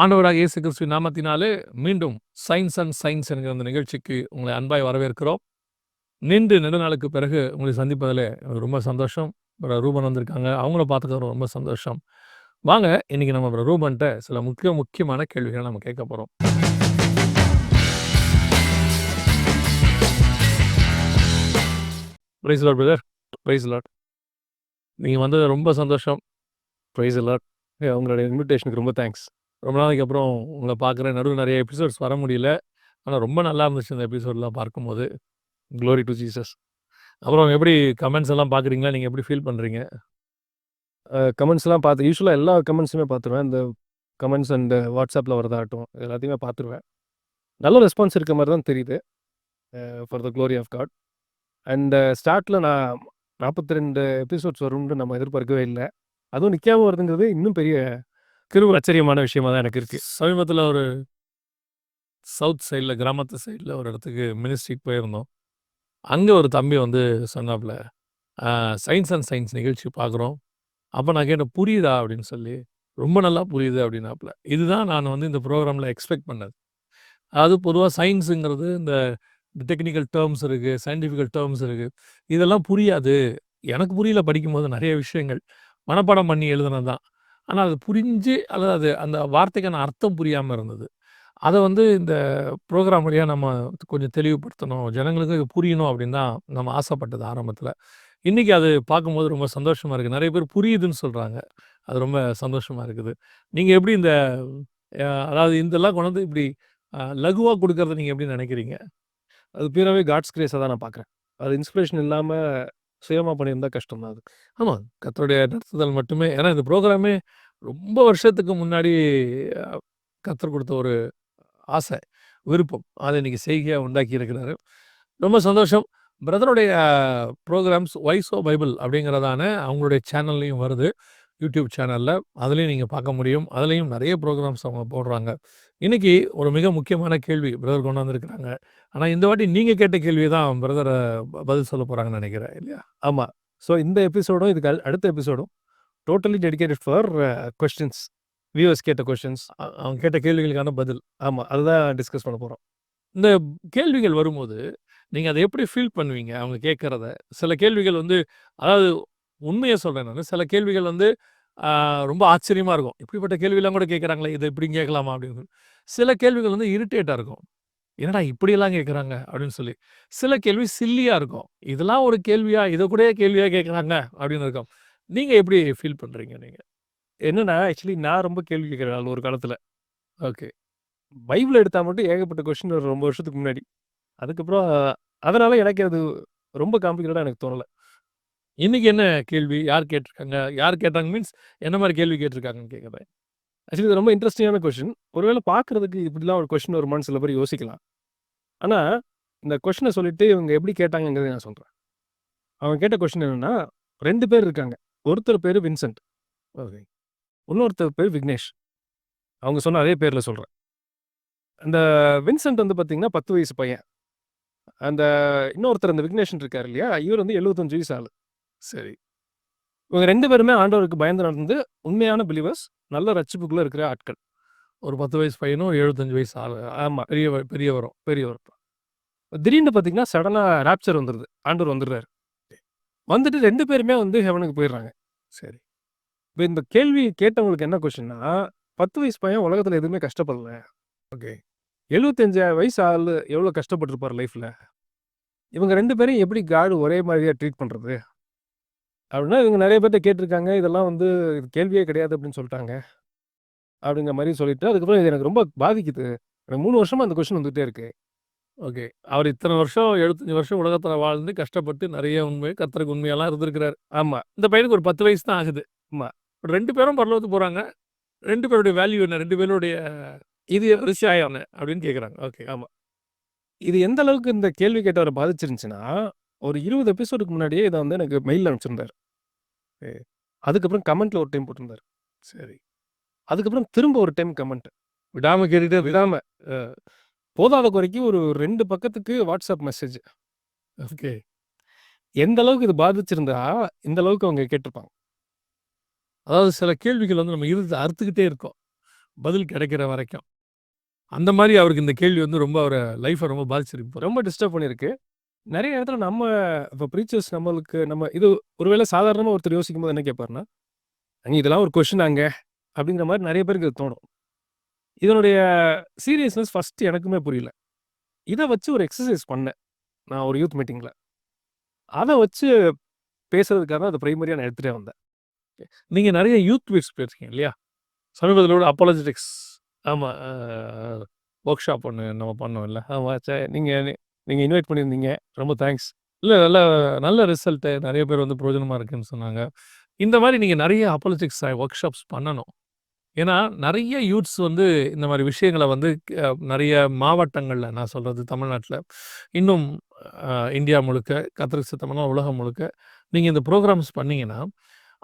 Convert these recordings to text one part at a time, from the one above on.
ஆண்டவராகிய இயேசு கிறிஸ்துவின் நாமத்தினாலே மீண்டும் சயின்ஸ் அண்ட் சயின்ஸ் என்கிற அந்த நிகழ்ச்சிக்கு உங்களை அன்பாய் வரவேற்கிறோம். நீண்ட நெடுநாளுக்கு பிறகு உங்களை சந்திப்பதிலே எனக்கு ரொம்ப சந்தோஷம். ரூபன் வந்திருக்காங்க. அவங்கள பார்த்துக்கிறது ரொம்ப சந்தோஷம். வாங்க இன்னைக்கு நம்ம ரூபன்ட்ட சில முக்கியமான கேள்விகளை நம்ம கேட்க போறோம். Praise lord brother. Praise lord. நீங்க வந்தது ரொம்ப சந்தோஷம். Praise lord. உங்களுடைய இன்விடேஷனுக்கு ரொம்ப தேங்க்ஸ். ரொம்ப நாளைக்கு அப்புறம் உங்களை பார்க்குறேன். நடுவில் நிறைய எபிசோட்ஸ் வர முடியல. ஆனால் ரொம்ப நல்லா இருந்துச்சு இந்த எபிசோட்லாம் பார்க்கும்போது. Glory to Jesus. அப்புறம் எப்படி கமெண்ட்ஸ் எல்லாம் பார்க்குறீங்களா? நீங்கள் எப்படி ஃபீல் பண்ணுறீங்க? கமெண்ட்ஸ்லாம் பார்த்து யூஸ்வலாக எல்லா கமெண்ட்ஸுமே பார்த்துருவேன். இந்த கமெண்ட்ஸ் அண்ட் வாட்ஸ்அப்பில் வரதாகட்டும் எல்லாத்தையுமே பார்த்துருவேன். நல்ல ரெஸ்பான்ஸ் இருக்க மாதிரி தான் தெரியுது for the glory of God. And ஸ்டார்ட்டில் நான் 42 எபிசோட்ஸ் வரும்னு நம்ம எதிர்பார்க்கவே இல்லை. அதுவும் நிற்காம வருதுங்கிறது இன்னும் பெரிய கிருபை ஆச்சரியமான விஷயமா தான் எனக்கு இருக்குது. சமீபத்தில் ஒரு சவுத் சைடில் கிராமத்து சைடில் ஒரு இடத்துக்கு மினிஸ்ட்ரிக்கு போயிருந்தோம். அங்கே ஒரு தம்பி வந்து சொன்னாப்புல, சயின்ஸ் அண்ட் சயின்ஸ் நிகழ்ச்சி பார்க்குறோம். அப்போ நான் கேட்டேன், புரியுதா அப்படின்னு சொல்லி. ரொம்ப நல்லா புரியுது அப்படின்னாப்புல. இதுதான் நான் வந்து இந்த ப்ரோக்ராமில் எக்ஸ்பெக்ட் பண்ணது. அது பொதுவாக சயின்ஸுங்கிறது இந்த டெக்னிக்கல் டேர்ம்ஸ் இருக்குது, சயின்டிஃபிக்கல் டேர்ம்ஸ் இருக்குது. இதெல்லாம் புரியாது. எனக்கு புரியல படிக்கும்போது நிறைய விஷயங்கள். மனப்பாடம் பண்ணி எழுதுனது தான். ஆனால் அது புரிஞ்சு அல்லது அது அந்த வார்த்தைக்கான அர்த்தம் புரியாமல் இருந்தது. அதை வந்து இந்த ப்ரோக்ராம் வழியாக நம்ம கொஞ்சம் தெளிவுபடுத்தணும், ஜனங்களுக்கு இது புரியணும் அப்படின்னு தான் நம்ம ஆசைப்பட்டது ஆரம்பத்தில். இன்றைக்கி அது பார்க்கும்போது ரொம்ப சந்தோஷமாக இருக்குது. நிறைய பேர் புரியுதுன்னு சொல்கிறாங்க. அது ரொம்ப சந்தோஷமாக இருக்குது. நீங்கள் எப்படி இந்த அதாவது இதெல்லாம் கொண்டு வந்து இப்படி லகுவாக கொடுக்கறத நீங்கள் எப்படி நினைக்கிறீங்க? அது பியூராகவே காட்ஸ் கிரேஸாக தான் நான் பார்க்குறேன். அது இன்ஸ்பிரேஷன் இல்லாமல் சுயமாக பண்ணியிருந்தால் கஷ்டம் தான் அது. ஆமாம், கர்த்தருடைய நடத்துதல் மட்டுமே. ஏன்னா இந்த ப்ரோக்ராமே ரொம்ப வருஷத்துக்கு முன்னாடி கர்த்தர் கொடுத்த ஒரு ஆசை, விருப்பம். அதை இன்றைக்கி செய்கையாக உண்டாக்கி இருக்கிறாரு. ரொம்ப சந்தோஷம். பிரதருடைய ப்ரோக்ராம்ஸ் வாய்ஸ் ஆஃப் பைபிள் அப்படிங்கிறதான அவங்களுடைய சேனல்லையும் வருது, யூடியூப் சேனலில். அதுலேயும் நீங்கள் பார்க்க முடியும். அதுலேயும் நிறைய ப்ரோக்ராம்ஸ் அவங்க போடுறாங்க. இன்றைக்கி ஒரு மிக முக்கியமான கேள்வி பிரதர் கொண்டு வந்திருக்கிறாங்க. ஆனால் இந்த வாட்டி நீங்கள் கேட்ட கேள்வி தான் பிரதரை பதில் சொல்ல போகிறாங்கன்னு நினைக்கிறேன், இல்லையா? ஆமாம். ஸோ இந்த எபிசோடும் இதுக்கு அடுத்த எபிசோடும் totally dedicated for questions. Viewers கேட்ட கொஸ்டின்ஸ், அவங்க கேட்ட கேள்விகளுக்கான பதில். ஆமாம், அதுதான் டிஸ்கஸ் பண்ண போகிறோம். இந்த கேள்விகள் வரும்போது நீங்கள் அதை எப்படி ஃபீல் பண்ணுவீங்க அவங்க கேட்குறத? சில கேள்விகள் வந்து, அதாவது உண்மையை சொல்கிறேன் நான், சில கேள்விகள் வந்து ரொம்ப ஆச்சரியமாக இருக்கும். இப்படிப்பட்ட கேள்வியெல்லாம் கூட கேட்குறாங்களே, இதை இப்படி கேட்கலாமா அப்படின்னு. சில கேள்விகள் வந்து இரிட்டேட்டாக இருக்கும். என்னடா இப்படியெல்லாம் கேட்குறாங்க அப்படின்னு சொல்லி. சில கேள்வி சில்லியாக இருக்கும். இதெல்லாம் ஒரு கேள்வியா, இதை கூட கேள்வியாக கேட்குறாங்க அப்படின்னு இருக்கும். நீங்கள் எப்படி ஃபீல் பண்ணுறீங்க நீங்கள்? என்னன்னா, ஆக்சுவலி நான் ரொம்ப கேள்வி கேட்குற ஆள் ஒரு காலத்தில். ஓகே. பைபிள் எடுத்தால் மட்டும் ஏகப்பட்ட கொஸ்டின் ஒரு ரொம்ப வருஷத்துக்கு முன்னாடி. அதுக்கப்புறம் அதனால எனக்கு அது ரொம்ப காம்ப்ளிகேட்டடாக எனக்கு தோணலை. இன்றைக்கி என்ன கேள்வி? யார் கேட்டிருக்காங்க? யார் கேட்டாங்க மீன்ஸ் என்ன மாதிரி கேள்வி கேட்டிருக்காங்கன்னு கேட்குறேன். ஆக்சுவலி இது ரொம்ப இன்ட்ரெஸ்டிங்கான கொஸ்டின். ஒருவேளை பார்க்குறதுக்கு இப்படிலாம் ஒரு கொஸ்டின் வருமானு சில பேர் யோசிக்கலாம். ஆனால் இந்த கொஸ்டினை சொல்லிட்டு இவங்க எப்படி கேட்டாங்கங்கிறத நான் சொல்கிறேன். அவங்க கேட்ட கொஸ்டின் என்னென்னா, 2 பேர் இருக்காங்க. ஒருத்தர் பேர் வின்சென்ட், ஓகே. இன்னொருத்தர் பேர் விக்னேஷ். அவங்க சொன்ன அதே பேரில் சொல்கிறேன். அந்த வின்சென்ட் வந்து பார்த்தீங்கன்னா 10 வயசு பையன். அந்த இன்னொருத்தர் அந்த விக்னேஷன் இருக்கார் இல்லையா, இவர் வந்து 75 வயசு ஆள். சரி. இவங்க 2 பேருமே ஆண்டவருக்கு பயந்து நடந்து உண்மையான பிலீவர்ஸ், நல்ல ரட்சிப்புக்குள்ளே இருக்கிற ஆட்கள். ஒரு 10 வயசு பையனும் 75 வயசு ஆள். ஆமாம், பெரியவரும். திடீர்னு பார்த்தீங்கன்னா சடனாக ராப்சர் வந்துடுது. ஆண்டவர் வந்துடுறாரு. வந்துட்டு 2 பேருமே வந்து ஹெவனுக்கு போயிடுறாங்க. சரி. இப்போ இந்த கேள்வி கேட்டவங்களுக்கு என்ன கொஸ்டின்னா, 10 வயசு பையன் உலகத்தில் எதுவுமே கஷ்டப்படல. ஓகே. 75 வயசு ஆள் எவ்வளோ கஷ்டப்பட்டுருப்பார் லைஃப்பில். இவங்க 2 பேரையும் எப்படி காடு ஒரே மாதிரியாக ட்ரீட் பண்ணுறது அப்படின்னா, இவங்க நிறைய பேர்ட்ட கேட்டிருக்காங்க. இதெல்லாம் வந்து இது கேள்வியே கிடையாது அப்படின்னு சொல்லிட்டாங்க. அப்படிங்கிற மாதிரி சொல்லிட்டு, அதுக்கப்புறம் இது எனக்கு ரொம்ப பாதிக்குது. எனக்கு 3 வருஷமாக அந்த கொஸ்டின் வந்துகிட்டே இருக்கு. ஓகே. அவர் இத்தனை வருஷம் 75 வருஷம் உலகத்தில் வாழ்ந்து கஷ்டப்பட்டு நிறைய கர்த்தருக்கு உண்மையெல்லாம் இருந்திருக்கிறார். ஆமாம், இந்த பையனுக்கு ஒரு 10 வயசு தான் ஆகுது. ஆமாம். 2 பேரும் பரலோகத்துக்கு போகிறாங்க. 2 பேருடைய வேல்யூ என்ன? 2 பேருடைய இது ரிஷாயம் என்ன அப்படின்னு கேட்குறாங்க. ஓகே. ஆமாம். இது எந்த அளவுக்கு இந்த கேள்வி கேட்டவரை பாதிச்சிருந்துச்சுன்னா, ஒரு 20 எபிசோடுக்கு முன்னாடியே இதை வந்து எனக்கு மெயிலில் அனுப்பிச்சிருந்தார். அதுக்கப்புறம் கமெண்ட்டில் ஒரு டைம் போட்டிருந்தார். சரி. அதுக்கப்புறம் திரும்ப ஒரு டைம் கமெண்ட். விடாமல் கேட்டுகிட்டே விடாமல் போதாத குறைக்கு ஒரு 2 பக்கத்துக்கு வாட்ஸ்அப் மெசேஜ். ஓகே. எந்த அளவுக்கு இது பாதிச்சிருந்தா இந்த அளவுக்கு அவங்க கேட்டிருப்பாங்க. அதாவது சில கேள்விகள் வந்து நம்ம இருந்து அறுத்துக்கிட்டே இருக்கோம். பதில் கிடைக்கிற வரைக்கும். அந்த மாரி அவருக்கு இந்த கேள்வி வந்து ரொம்ப அவர லைஃப்ப ரொம்ப பாதிச்சிருக்கு போல. ரொம்ப டிஸ்டர்ப் பண்ணியிருக்கு. நெறைய இடத்துல நம்ம இப்ப ப்ரீச்சர்ஸ் நம்மளுக்கு நம்ம இது ஒருவேளை சாதாரணமா ஒருத்தர் யோசிக்கும்போது என்ன கேட்பாருன்னா, இதெல்லாம் ஒரு கொஸ்டினாங்க அப்படிங்கிற மாரி நெறைய பேருக்கு இது தோணும். இதனுடைய சீரியஸ்னஸ் ஃபர்ஸ்ட் எனக்குமே புரியல. இத வச்சு ஒரு எக்ஸர்சைஸ் பண்ணேன். நான் ஒரு யூத் மீட்டிங்ல. அத வச்சு பேசுறதுக்காக தான் அத பிரைமரியா நான் எடுத்துட்டே வந்தேன். நீங்க நெறைய யூத் மீட்ஸ் போயிருக்கீங்க இல்லையா? சமீபத்தில கூட அப்பாலஜெடிக்ஸ் ஆமா. வொர்க் ஷாப் ஒண்ணு நம்ம பண்ணோம்ல. ஆமா. நீங்க நீங்க இன்வைட் பண்ணியிருந்தீங்க. ரொம்ப தேங்க்ஸ். இல்ல நல்ல நல்ல ரிசல்ட்டு நெறைய பேர் வந்து பிரயோஜனமா இருக்குன்னு சொன்னாங்க. இந்த மாரி நீங்க நெறைய அப்பாலஜெடிக்ஸ் வொர்க் ஷாப்ஸ் பண்ணணும். ஏன்னா, நெறைய யூத்ஸ் வந்து இந்த மாரி விஷயங்கள வந்து நெறைய மாவட்டங்கள்ல நான் சொல்றது தமிழ்நாட்ல, இன்னும் இந்தியா முழுக்க, கத்தரிக் சித்தம்னா உலகம் முழுக்க, நீங்க இந்த புரோகிராம்ஸ் பண்ணீங்கன்னா,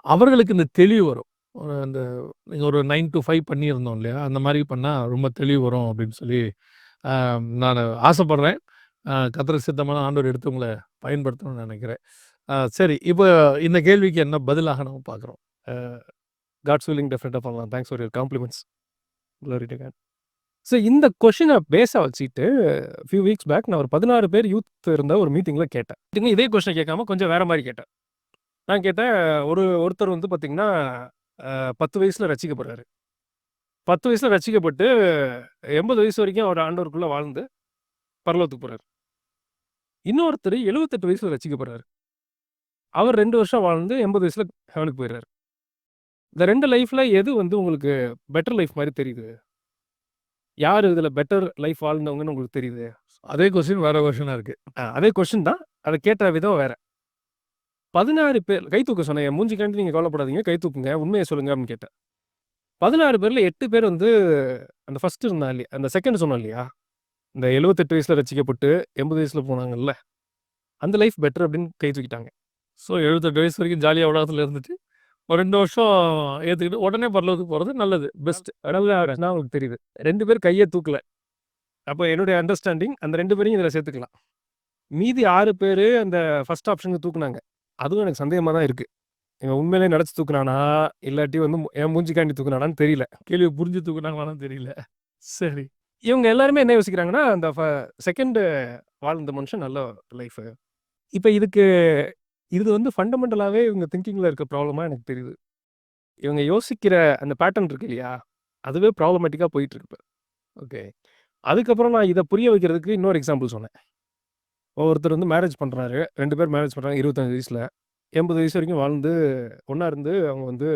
அவர்களுக்கு இந்த தெளிவு வரும். அந்த நீங்க ஒரு 9 டூ 5 பண்ணியிருந்தோம் இல்லையா? அந்த மாரி பண்ணா ரொம்ப தெளிவு வரும் அப்படின்னு சொல்லி அ நானு ஆசைப்படுறேன். கர்த்தருக்கு சித்தமான ஆண்டவர் எடுத்து உங்கள பயன்படுத்தணும்னு நெனைக்கிறேன். சரி, இப்போ இந்த கேள்விக்கு என்ன பதிலாக நம்ம பார்க்குறோம்? அ காட்ஸ் வில்லிங் டெஃபினட்டா பண்ணலாம். Thanks for your compliments. Glory to God. இந்த கொஸ்டின பேஸா வச்சுட்டு ஃபியூ வீக்ஸ் பேக் நான் ஒரு 16 பேர் யூத் இருந்த ஒரு மீட்டிங்ல கேட்டேன். இதே கொஸ்டின கேட்காம கொஞ்சம் வேற மாரி கேட்டேன். நான் கேட்டேன், ஒருத்தர் வந்து பார்த்தீங்கன்னா, 10 வயசுல ரட்சிக்கப்படுறாரு. 10 வயசுல ரட்சிக்கப்பட்டு 80 வயசு வரைக்கும் அவர் ஆண்டவருக்குள்ள வாழ்ந்து பரலோகத்துக்கு போறாரு. இன்னொருத்தர் 78 வயசுல ரட்சிக்கப்படுறாரு. அவர் 2 வருஷம் வாழ்ந்து 80 வயசுல ஹெவனுக்கு போயிறாரு. இந்த 2 லைஃப்ல எது வந்து உங்களுக்கு பெட்டர் லைஃப் மாரி தெரியுது? யாரு இதுல பெட்டர் லைஃப் வாழ்ந்தவங்கன்னு உங்களுக்கு தெரியுது? அதே கொஸ்டின் வேற வெர்ஷனா இருக்கு. அதே கொஸ்டின் தான். அத கேட்ட விதம் வேற. 16 பேர் கை தூக்க சொன்னேன். என் மூஞ்சிக்காண்டி நீங்க கவலைப்படாதீங்க. கை தூக்குங்க. உண்மைய சொல்லுங்க அப்படின்னு கேட்டேன். 16 பேர்ல 8 பேர் வந்து அந்த ஃபர்ஸ்ட் இருந்தான் இல்லையா? அந்த செகண்ட் சொன்னோம் இல்லையா? இந்த 78 வயசுல ரட்சிக்கப்பட்டு 80 வயசுல போனாங்கல்ல. அந்த லைஃப் பெட்டர் அப்படின்னு கை தூக்கிட்டாங்க. ஸோ 78 வயசு வரைக்கும் ஜாலியா உலகத்துல இருந்துட்டு, ஒரு 2 வருஷம் ஏத்துக்கிட்டு உடனே பரலோகத்துக்கு போறது நல்லது. பெஸ்ட். நல்லா ஆச்சுன்னா உங்களுக்கு தெரியுது. 2 பேர் கையே தூக்கல. அப்ப என்னுடைய அண்டர்ஸ்டாண்டிங் அந்த 2 பேரையும் இதுல சேர்த்துக்கலாம். மீதி 6 பேரு அந்த ஃபர்ஸ்ட் ஆப்ஷனுக்கு தூக்குனாங்க. அதுவும் எனக்கு சந்தேகமா தான் இருக்கு. இவன் உண்மையிலேயே நெனச்சு தூக்குனானா? இல்லாட்டி வந்து என் மூஞ்சிக்காண்டி தூக்குனானான்னு தெரியல. கேள்விய புரிஞ்சு தூக்குனாங்களான்னு தெரியல. சரி. இவங்க எல்லாருமே என்ன யோசிக்கிறாங்கன்னா, அந்த செகண்ட் வாழ்ந்த மனுஷன் நல்ல லைஃபு. இப்ப இது வந்து ஃபண்டமெண்டலாவே இவங்க திங்கிங்ல இருக்க ப்ராப்ளமா எனக்கு தெரியுது. இவங்க யோசிக்கிற அந்த பேட்டர்ன் இருக்கு இல்லையா? அதுவே ப்ராப்ளமேட்டிக்கா போயிட்டு இருக்கு இப்ப. ஓகே. அதுக்கப்புறம் நான் இத புரிய வைக்கிறதுக்கு இன்னொரு எக்ஸாம்பிள் சொன்னேன். ஒருத்தர் வந்து மேரேஜ் பண்றாரு. 2 பேர் மேரேஜ் பண்றாங்க 25 வயசுல. 80 வயசு வரைக்கும் வாழ்ந்து ஒண்ணா இருந்து அவங்க வந்து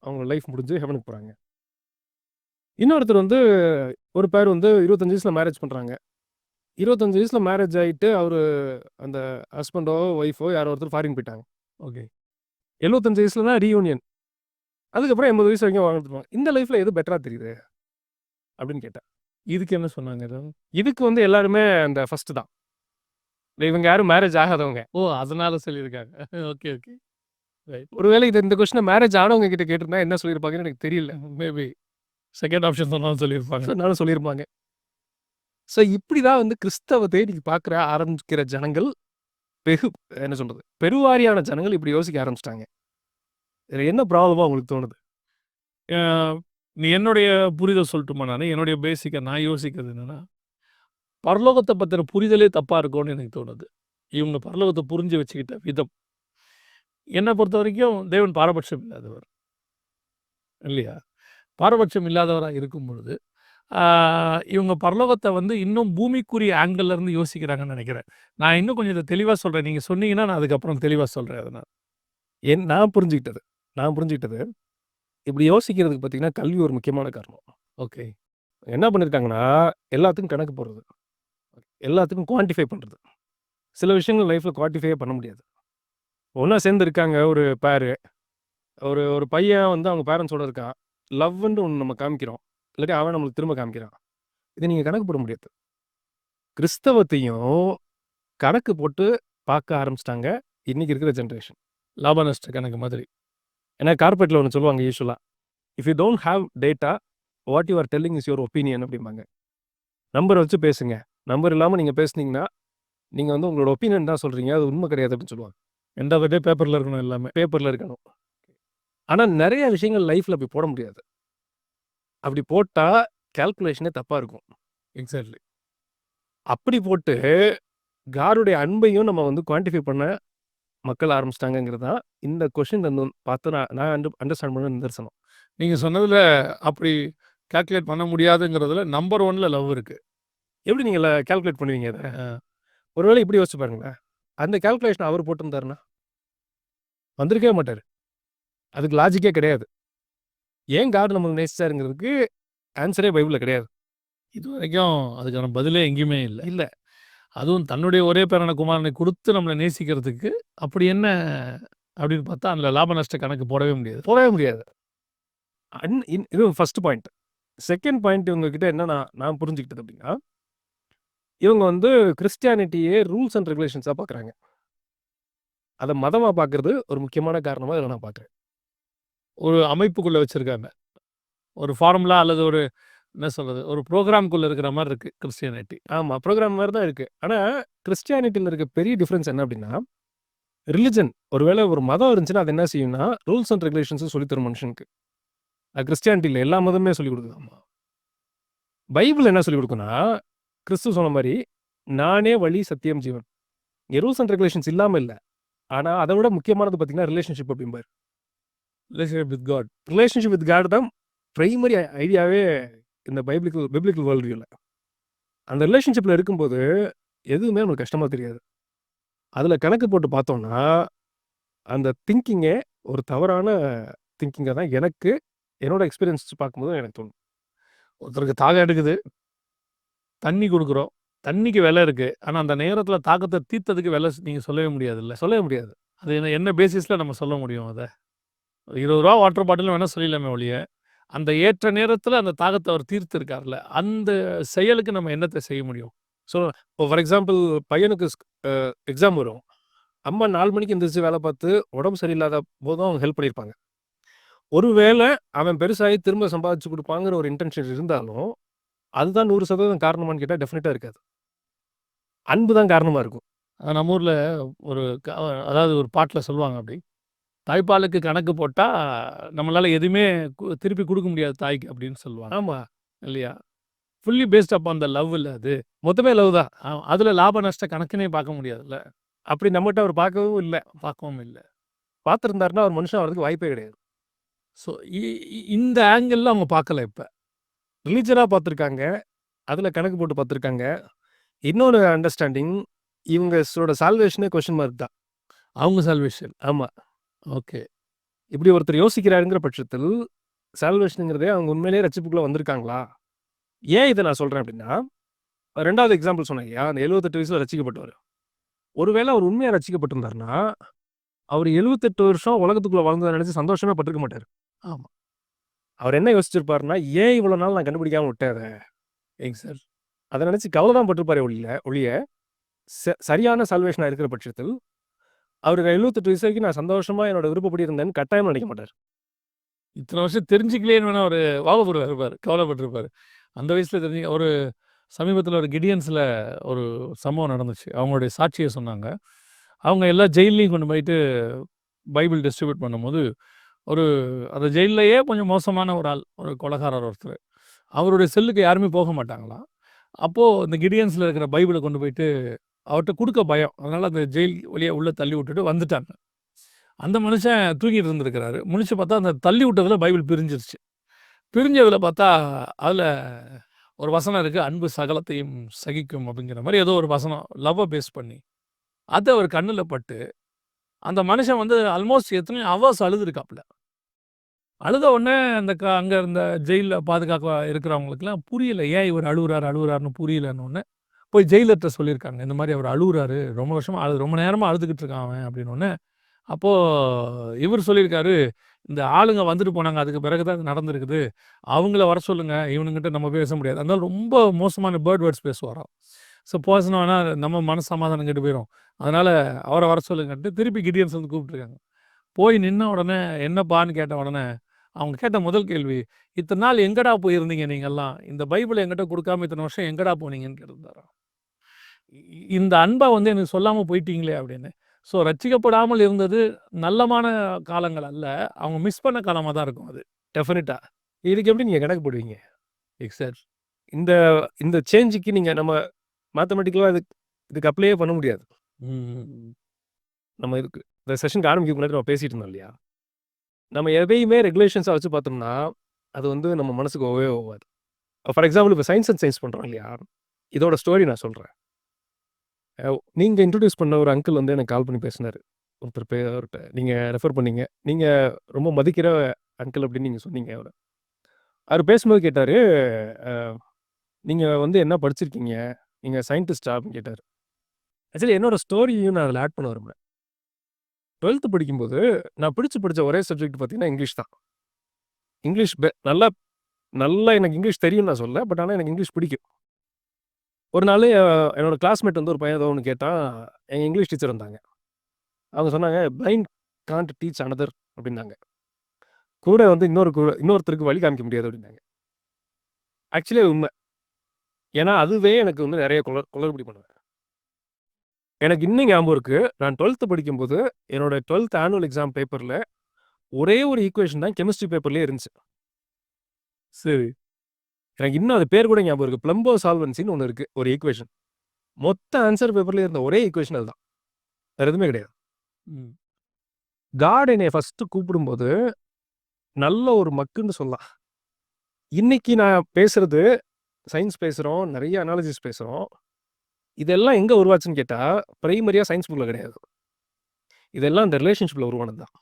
அவங்க லைஃப் முடிஞ்சு ஹெவனுக்கு போறாங்க. இன்னொருத்தர் வந்து ஒரு பேர் வந்து 25 வயசுல மேரேஜ் பண்றாங்க. 25 வயசுல மேரேஜ் ஆயிட்டு அவரு அந்த ஹஸ்பண்டோ, ஒய்ஃபோ யாரோ ஒருத்தர் ஃபாரின் போயிட்டாங்க. ஓகே. 75 வயசுல தான் ரீயூனியன். அதுக்கப்புறம் 80 வயசு வரைக்கும் வாழ்ந்துருவாங்க. இந்த லைஃப்ல எது பெட்டரா தெரியுது? அப்படின்னு கேட்டேன். இதுக்கு என்ன சொன்னாங்க ஏதாவது? இதுக்கு வந்து எல்லாருமே அந்த ஃபர்ஸ்ட் தான். இவங்க யாரும் மேரேஜ் ஆகாதவங்க. ஓ! அதனால சொல்லியிருக்காங்க. Okay, okay. ரைட். ஒருவேளை இந்த கொஸ்டின மேரேஜ் ஆனவங்க கிட்ட கேட்டிருந்தா என்ன சொல்லியிருப்பாங்கன்னு எனக்கு தெரியல. மேபி செகண்ட் ஆப்ஷன் சொன்னாலும் சொல்லியிருப்பாங்க. சொன்னாலும் சொல்லியிருப்பாங்க. இப்படி தான் வந்து கிறிஸ்தவத்தை நீங்க பார்க்கிற ஆரம்பிக்கிற ஜனங்கள் என்ன சொல்றது? பெருவாரியான ஜனங்கள் இப்படி யோசிக்க ஆரம்பிச்சுட்டாங்க. இதுல என்ன ப்ராப்ளமா உங்களுக்கு தோணுது? அ நீ என்னுடைய புரிதல் சொல்லட்டுமா நானு? என்னுடைய பேசிக்கா நான் யோசிக்கிறது என்னன்னா, பரலோகத்த பத்தின புரிதலே தப்பா இருக்கும்னு எனக்கு தோணுது. இவங்க பரலோகத்த புரிஞ்சு வச்சுக்கிட்ட விதம். என்ன பொறுத்தவரைக்கும் தேவன் பாரபட்சம் இல்லாதவர். இல்லையா? பாரபட்சம் இல்லாதவரா இருக்கும் பொழுது, ஆ இவங்க பரலோகத்த வந்து இன்னும் பூமிக்குரிய ஆங்கிள்ல இருந்து யோசிக்கிறாங்கன்னு நெனைக்கிறேன். நான் இன்னும் கொஞ்சம் இத தெளிவா சொல்றேன். நீங்க சொன்னீங்கன்னா, நான் அதுக்கப்புறம் தெளிவா சொல்றேன் அத நான். நான் புரிஞ்சுக்கிட்டது, இப்படி யோசிக்கிறதுக்கு பார்த்தீங்கன்னா, கல்வி ஒரு முக்கியமான காரணம். ஓகே. என்ன பண்ணியிருக்காங்கன்னா, எல்லாத்துக்கும் கணக்கு போடுறது. எல்லாத்துக்கும் குவான்டிஃபை பண்றது. சில விஷயங்கள் லைஃப்ல குவான்டிஃபையே பண்ண முடியாது. ஒண்ணா சேர்ந்து இருக்காங்க ஒரு பேரு. ஒரு ஒரு பையன் வந்து அவங்க பேரண்ட்ஸோட இருக்கான். லவ்வுன்னு ஒண்ணு நம்ம காமிக்கிறோம். இல்லாட்டி அவன் நம்மளுக்கு திரும்ப காமிக்கிறான். இத நீங்க கணக்கு போட முடியாது. கிறிஸ்தவத்தையும் கணக்கு போட்டு பார்க்க ஆரம்பிச்சுட்டாங்க. இன்னைக்கு இருக்கிற ஜெனரேஷன். லாப நஷ்ட கணக்கு மாதிரி. ஏன்னா கார்ப்பரேட்ல ஒண்ணு சொல்லுவாங்க யூசுவலா. If you don't have data, what you are telling is your opinion அப்படிம்பாங்க. நம்பர வச்சு பேசுங்க. நம்பர் இல்லாம நீங்க பேசுனீங்கன்னா, நீங்க வந்து உங்களோட ஒப்பீனியன் தான் சொல்றீங்க. அது உண்மை கிடையாது அப்படின்னு சொல்லுவாங்க. எண்ட் ஆஃப் த டே பேப்பர்ல இருக்கணும் எல்லாமே. பேப்பர்ல இருக்கணும். ஆனா நெறைய விஷயங்கள் லைஃப்ல அப்படி போட முடியாது. அப்படி போட்டா கால்குலேஷனே தப்பா இருக்கும். எக்ஸாக்ட்லி. அப்படி போட்டு காடுடைய அன்பையும் நம்ம வந்து குவான்டிஃபை பண்ண மக்கள் ஆரம்பிச்சிட்டாங்கங்கிறது தான் இந்த கொஸ்டின் வந்து பார்த்து நான் அண்டர்ஸ்டாண்ட் பண்ண நிதர்சனம். நீங்க சொன்னதுல அப்படி கால்குலேட் பண்ண முடியாதுங்கிறதுல நம்பர் 1ல லவ் இருக்கு. எப்படி நீங்க கால்குலேட் பண்ணுவீங்க இத? அ ஒருவேளை இப்படி யோசிச்சு பாருங்களேன். அந்த கால்குலேஷன் அவர் போட்டிருந்தாருன்னா? வந்திருக்கவே மாட்டாரு. அதுக்கு லாஜிக்கே கிடையாது. ஏன் காட் நம்மள நேசிச்சாருங்கிறதுக்கு ஆன்ஸரே பைபிள்ல கிடையாது. இதுவரைக்கும் அதுக்கான பதிலே எங்கேயுமே இல்ல. இல்ல. அதுவும் தன்னுடைய ஒரே பேரான குமாரனை குடுத்து நம்மள நேசிக்கிறதுக்கு அப்படி என்ன அப்படின்னு பார்த்தா, அதில லாப நஷ்ட கணக்கு போடவே முடியாது. போடவே முடியாது. இது ஃபர்ஸ்ட் பாயிண்ட். செகண்ட் பாயிண்ட் இவங்க கிட்ட என்ன நான் புரிஞ்சுக்கிட்டது அப்படின்னா, இவங்க வந்து கிறிஸ்டியானிட்டியே ரூல்ஸ் அண்ட் ரெகுலேஷன்ஸா பார்க்குறாங்க. அத மதமா பார்க்கறது ஒரு முக்கியமான காரணமா இதில நான் பார்க்குறேன். ஒரு அமைப்புக்குள்ள வச்சிருக்காங்க. ஒரு ஃபார்முலா அல்லது ஒரு என்ன சொல்றது? ஒரு புரோகிராம்க்குள்ள இருக்கிற மாரி இருக்கு கிறிஸ்டியானிட்டி. ஆமா. புரோகிராம் மாரி தான் இருக்கு. ஆனா கிறிஸ்டியானிட்டில இருக்க பெரிய டிஃபரன்ஸ் என்ன அப்படின்னா, ரிலிஜன் ஒருவேளை ஒரு மதம் இருந்துச்சுன்னா, அது என்ன செய்யும்னா, ரூல்ஸ் அண்ட் ரெகுலேஷன்ஸ சொல்லி தரும் மனுஷனுக்கு. அது கிறிஸ்டியானிட்டில எல்லா மதமுமே சொல்லிக் குடுக்குது. ஆமா. பைபிள் என்ன சொல்லிக் குடுக்கும்னா, கிறிஸ்து சொன்ன மாரி, நானே வழி, சத்தியம், ஜீவன். இங்க ரூல்ஸ் அண்ட் ரெகுலேஷன்ஸ் இல்லாம இல்ல. ஆனா அத விட முக்கியமானது பார்த்தீங்கன்னா, ரிலேஷன்ஷிப் அப்படிம்பாரு. Relationship with God. Relationship with God தான் பிரைமரி ஐடியாவே இந்த பிப்ளிக்கல் வேர்ல்ட் வியூல. அந்த ரிலேஷன்ஷிப்ல இருக்கும்போது, எதுவுமே நமக்கு கஷ்டமா தெரியாது. அதுல கணக்கு போட்டு பார்த்தோம்னா, அந்த திங்கிங்கே ஒரு தவறான திங்கிங்கா தான் எனக்கு என்னோட எக்ஸ்பீரியன்ஸ் பார்க்கும்போது எனக்கு தோணும். ஒருத்தருக்கு தாகம் எடுக்குது. தண்ணி குடுக்குறோம். தண்ணிக்கு விலை இருக்கு. ஆனா அந்த நேரத்தில தாகத்த தீர்த்ததுக்கு விலை நீங்க சொல்லவே முடியாதுல்ல. சொல்லவே முடியாது. அது என்ன பேசிஸ்ல நம்ம சொல்ல முடியும் அத? ரூ. 20 வாட்டர் பாட்டில்னு வேணா சொல்லிடலாமே ஒழிய, அந்த ஏற்ற நேரத்தில அந்த தாகத்த அவர் தீர்த்திருக்கார்ல. அந்த செயலுக்கு நம்ம என்னத்த செய்ய முடியும்? ஸோ, ஃபார் எக்ஸாம்பிள் பையனுக்கு எக்ஸாம் வரும். அம்மா 4 மணிக்கு எந்திரிச்சு வேலை பார்த்து, உடம்பு சரியில்லாத போதும் அவங்க ஹெல்ப் பண்ணியிருப்பாங்க. ஒருவேள அவன் பெருசாகி திரும்ப சம்பாதிச்சு குடுப்பாங்கிற ஒரு இன்டென்ஷன் இருந்தாலும், அதுதான் 100% காரணமான்னு கேட்டா டெஃபினட்டா இருக்காது. அன்பு தான் காரணமா இருக்கும். நம்ம ஊர்ல ஒரு அதாவது ஒரு பாட்டுல சொல்லுவாங்க அப்படி. தாய்ப்பாலுக்கு கணக்கு போட்டா, நம்மளால எதுவுமே திருப்பி குடுக்க முடியாது தாய்க்கு அப்படின்னு சொல்லுவாங்க. ஆமா. இல்லையா? Fully based upon the love இல்ல அது. மொத்தமே லவ் தான். அதுல லாப நஷ்ட கணக்குன்னே பார்க்க முடியாதுல்ல. அப்படி நம்மட்ட அவர் பார்க்கவும் இல்ல. பார்க்கவும் இல்ல. பார்த்திருந்தாருன்னா, அவர் மனுஷன் ஆவறதுக்கு வாய்ப்பே கிடையாது. ஸோ இந்த ஆங்கிள்ல அவங்க பார்க்கல இப்ப. ரிலிஜனா பார்த்துருக்காங்க. அதுல கணக்கு போட்டு பார்த்துருக்காங்க. இன்னொரு அண்டர்ஸ்டாண்டிங், இவங்களோட சால்வேஷனே கொஸ்டின் மார்க் தான். அவங்க சால்வேஷன். ஆமா. ஓகே. இப்படி ஒருத்தர் யோசிக்கிறாருங்கிற பட்சத்தில், சால்வேஷன்ங்கிறதே அவங்க உண்மையிலேயே ரட்சிப்புக்குள்ள வந்திருக்காங்களா? ஏன் இத நான் சொல்றேன் அப்படின்னா, 2வது எக்ஸாம்பிள் சொன்னேன் இல்லையா? அந்த 78 வயசுல ரட்சிக்கப்பட்டவரு. ஒருவேளை அவர் உண்மையா ரட்சிக்கப்பட்டிருந்தாருன்னா, அவர் 78 வருஷம் உலகத்துக்குள்ள வாழ்ந்தத நினைச்சு சந்தோஷமே பட்டிருக்க மாட்டாரு. ஆமா. அவர் என்ன யோசிச்சிருப்பாருன்னா, ஏன் இவ்வளவு நாள் நான் கண்டுபிடிக்காம விட்டேன் அத? எக்ஸாக்ட். அத நினைச்சு கவலை தான் பட்டிருப்பாரே ஒழிய, சரியான சால்வேஷனா இருக்கிற பட்சத்தில், அவரு 78 வயசு வரைக்கும் நான் சந்தோஷமா என்னோட விருப்பப்படி இருந்தேன்னு கட்டாயமா நினைக்க மாட்டாரு. இத்தன வருஷம் தெரிஞ்சுக்கலையேன்னு வேணா ஒரு வாவப்படுவாரு, கவலைப்பட்டிருப்பாரு. அந்த வயசுல தெரிஞ்சு ஒரு சமீபத்தில ஒரு கிடியன்ஸ்ல ஒரு சம்பவம் நடந்துச்சு. அவங்களுடைய சாட்சிய சொன்னாங்க. அவங்க எல்லா ஜெயில்லயும் கொண்டு போயிட்டு பைபிள் டிஸ்ட்ரிபியூட் பண்ணும்போது, ஒரு அந்த ஜெயில்லயே கொஞ்சம் மோசமான ஒரு ஆள், ஒரு கொலைகாரர் ஒருத்தர். அவருடைய செல்லுக்கு யாருமே போக மாட்டாங்களாம். அப்போ இந்த கிடியன்ஸ்ல இருக்கிற பைபிள கொண்டு போயிட்டு அவர்ட்ட குடுக்க பயம். அதனால அந்த ஜெயில் வழியா உள்ள தள்ளி விட்டுட்டு வந்துட்டாங்க. அந்த மனுஷன் தூங்கிட்டு இருந்திருக்கிறாரு. முழிச்சு பார்த்தா அந்த தள்ளி விட்டதுல பைபிள் பிரிஞ்சிருச்சு. பிரிஞ்சதுல பார்த்தா, அதுல ஒரு வசனம் இருக்கு. "அன்பு சகலத்தையும் சகிக்கும்" அப்படிங்கிற மாரி ஏதோ ஒரு வசனம் லவ்வ பேஸ் பண்ணி. அது அவர் கண்ணுல பட்டு, அந்த மனுஷன் வந்து ஆல்மோஸ்ட் எத்தனையோ ஹவர்ஸ் அழுதுருக்காப்ல. அழுத உடனே அந்த அங்க இருந்த ஜெயில்ல பாதுகாக்க இருக்கிறவங்களுக்கெல்லாம் புரியல. ஏன் இவர் அழுவுறாருன்னு புரியலன்னோனே, போய் ஜெயிலர்ட்ட சொல்லியிருக்காங்க. இந்த மாரி அவர் அழுவுறாரு. ரொம்ப வருஷமா ரொம்ப நேரமா அழுதுகிட்டு இருக்கான் அவன் அப்படின்னோனே, அப்போ இவர் சொல்லியிருக்காரு, "இந்த ஆளுங்க வந்துட்டு போனாங்க. அதுக்கு பிறகு தான் இது நடந்திருக்குது. அவங்கள வர சொல்லுங்க. இவனுங்கிட்ட நம்ம பேச முடியாது." அதனால ரொம்ப மோசமான பேர்ட் வேர்ட்ஸ் பேசுவாராம். ஸோ பேசினோம்னா நம்ம மனசு சமாதானம் கெட்டு போயிரும். அதனால அவர வர சொல்லுங்கன்ட்டு திருப்பி கிடியன்ஸ் வந்து கூப்பிட்டுருக்காங்க. போய் நின்ன உடனே, "என்னப்பான்னு?" கேட்ட உடனே, அவங்க கேட்ட முதல் கேள்வி, "இத்தன நாள் எங்கடா போயிருந்தீங்க நீங்கல்லாம்? இந்த பைபிள என்கிட்ட குடுக்காம இத்தன வருஷம் எங்கடா போனீங்கன்னு?" கேட்டிருந்தாராம். இந்த அன்ப வந்து எனக்கு சொல்லாம போயிட்டீங்களே அப்படின்னு. ஸோ ரட்சிக்கப்படாமல் இருந்தது நல்லமான காலங்கள் அல்ல. அவங்க மிஸ் பண்ண காலமா தான் இருக்கும் அது. டெஃபினிட்டா. இதுக்கு எப்படி நீங்க கணக்கு போடுவீங்க? எக்ஸாக்ட். இந்த இந்த சேஞ்சுக்கு நீங்க நம்ம மேத்தமேட்டிக்கலா இதுக்கு அப்ளையே பண்ண முடியாது. ம். நம்ம இதுக்கு இந்த செஷனுக்கு ஆரம்பிக்கிறதுக்கு முன்னாடி நம்ம பேசிட்டு இருந்தோம் இல்லையா? நம்ம எதையுமே ரெகுலேஷன்ஸா வச்சு பார்த்தோம்னா, அது வந்து நம்ம மனசுக்கு ஒவ்வவே ஒவ்வாது. ஃபார் எக்ஸாம்பிள் இப்ப சயன்ஸ் அண்ட் சயன்ஸ் பண்றோம் இல்லையா? இதோட ஸ்டோரி நான் சொல்றேன். நீங்க இன்ட்ரோடியூஸ் பண்ண ஒரு அங்கிள் வந்து எனக்கு கால் பண்ணி பேசினாரு. ஒருத்தர் அவர்ட்ட நீங்க ரெஃபர் பண்ணீங்க. நீங்க ரொம்ப மதிக்கிற அங்கிள் அப்படின்னு நீங்க சொன்னீங்க அவர. அவரு பேசும்போது கேட்டாரு, அ "நீங்க வந்து என்ன படிச்சிருக்கீங்க? நீங்க சயின்டிஸ்ட்டா?" அப்படின்னு கேட்டாரு. ஆக்சுவலி என்னோட ஸ்டோரியும் நான் அதில ஆட் பண்ண விரும்புறேன். 12த் படிக்கும்போது நான் படிச்ச ஒரே சப்ஜெக்ட் பார்த்தீங்கன்னா, இங்கிலீஷ் தான். இங்கிலீஷ் நல்லா நல்லா எனக்கு இங்கிலீஷ் தெரியும்னு நான் சொல்லல. பட் ஆனா எனக்கு இங்கிலீஷ் பிடிக்கும். ஒரு நாளு என்னோட கிளாஸ்மேட் வந்து ஒரு பையன் ஏதோ ஒண்ணு கேட்டான். எங்க இங்கிலீஷ் டீச்சர் வந்தாங்க. அவங்க சொன்னாங்க, "பிளைண்ட் கான்ட் டீச் அனதர்" அப்படின்னாங்க. கூட வந்து இன்னொருத்தருக்கு வழி காமிக்க முடியாது அப்படின்னாங்க. ஆக்சுவலி அது உண்ம. ஏன்னா, அதுவே எனக்கு வந்து நெறைய குளறுபடி பண்ணுவேன். எனக்கு இன்னும் ஞாபகம் இருக்கு. நான் 12த் படிக்கும்போது, என்னோட 12த் ஆனுவல் எக்ஸாம் பேப்பர்ல ஒரே ஒரு ஈக்குவேஷன் தான் கெமிஸ்ட்ரி பேப்பர்லயே இருந்துச்சு. சரி. எனக்கு இன்னும் அது பேர் கூட ஞாபகம் இருக்கு. பிளம்போ சால்வன்சின்னு ஒண்ணு இருக்கு. ஒரு ஈக்குவேஷன். மொத்த ஆன்ஸர் பேப்பர்ல இருந்த ஒரே ஈக்குவேஷன் அதுதான். வேற எதுவுமே கிடையாது. ம். காட் என்னைய ஃபர்ஸ்ட் கூப்பிடும்போது, நல்ல ஒரு மக்குன்னு சொல்லலாம். இன்னைக்கு நான் பேசுறது, சயன்ஸ் பேசுறோம், நெறைய அனாலிசிஸ் பேசுறோம். இதெல்லாம் எங்க உருவாச்சுன்னு கேட்டா, பிரைமரியா சயன்ஸ் புக்ல கிடையாது. இதெல்லாம் அந்த ரிலேஷன்ஷிப்ல உருவானது தான்.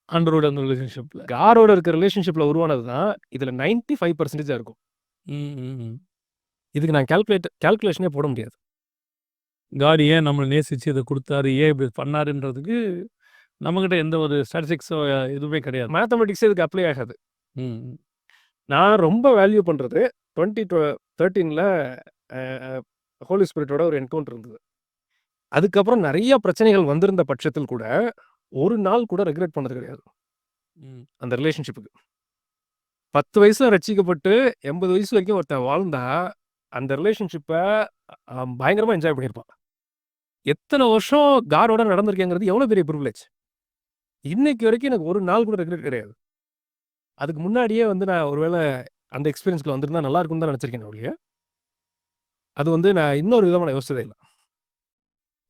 ஆண்டவரோட அந்த ரிலேஷன்ஷிப்ல. காரோட இருக்க ரிலேஷன்ஷிப்ல உருவானது தான், இதுல 95% இருக்கும். ம், ம், ம். இதுக்கு நான் கால்குலேஷனே போட முடியாது. காட் ஏன் நம்மள நேசிச்சு இத குடுத்தாரு? ஏன் இப்படி பண்ணாருன்றதுக்கு நம்மகிட்ட எந்த ஒரு ஸ்டாட்டிஸ்டிக்ஸோ எதுவுமே கிடையாது. மேத்தமேட்டிக்ஸே இதுக்கு அப்ளை ஆகாது. ம். நான் ரொம்ப வேல்யூ பண்றது 2013ல அ அ ஹோலி ஸ்பிரிட்டோட ஒரு என்கவுண்டர் இருந்தது. அதுக்கப்புறம் நெறைய பிரச்சனைகள் வந்திருந்த பட்சத்தில் கூட, ஒரு நாள் கூட ரெக்ரெட் பண்ணது கிடையாது. ம். அந்த ரிலேஷன்ஷிப்க்கு. 10 வயசுல ரட்சிக்கப்பட்டு 80 வயசு வரைக்கும் ஒருத்தன் வாழ்ந்தா, அந்த ரிலேஷன்ஷிப்ப பயங்கரமா என்ஜாய் பண்ணியிருப்பான். எத்தன வருஷம் காடோட நடந்திருக்கேங்கிறது எவ்வளோ பெரிய பிரிவிலேஜ். இன்னைக்கு வரைக்கும் எனக்கு ஒரு நாள் கூட ரெக்ரெட் கிடையாது. அதுக்கு முன்னாடியே வந்து நான் ஒரு வேள அந்த எக்ஸ்பீரியன்ஸ்குள்ள வந்திருந்தா நல்லா இருக்கும்னு தான் நெனச்சிருக்கேனே ஒழிய, அது வந்து நான் இன்னொரு விதமா நான் யோசிச்சதே இல்ல.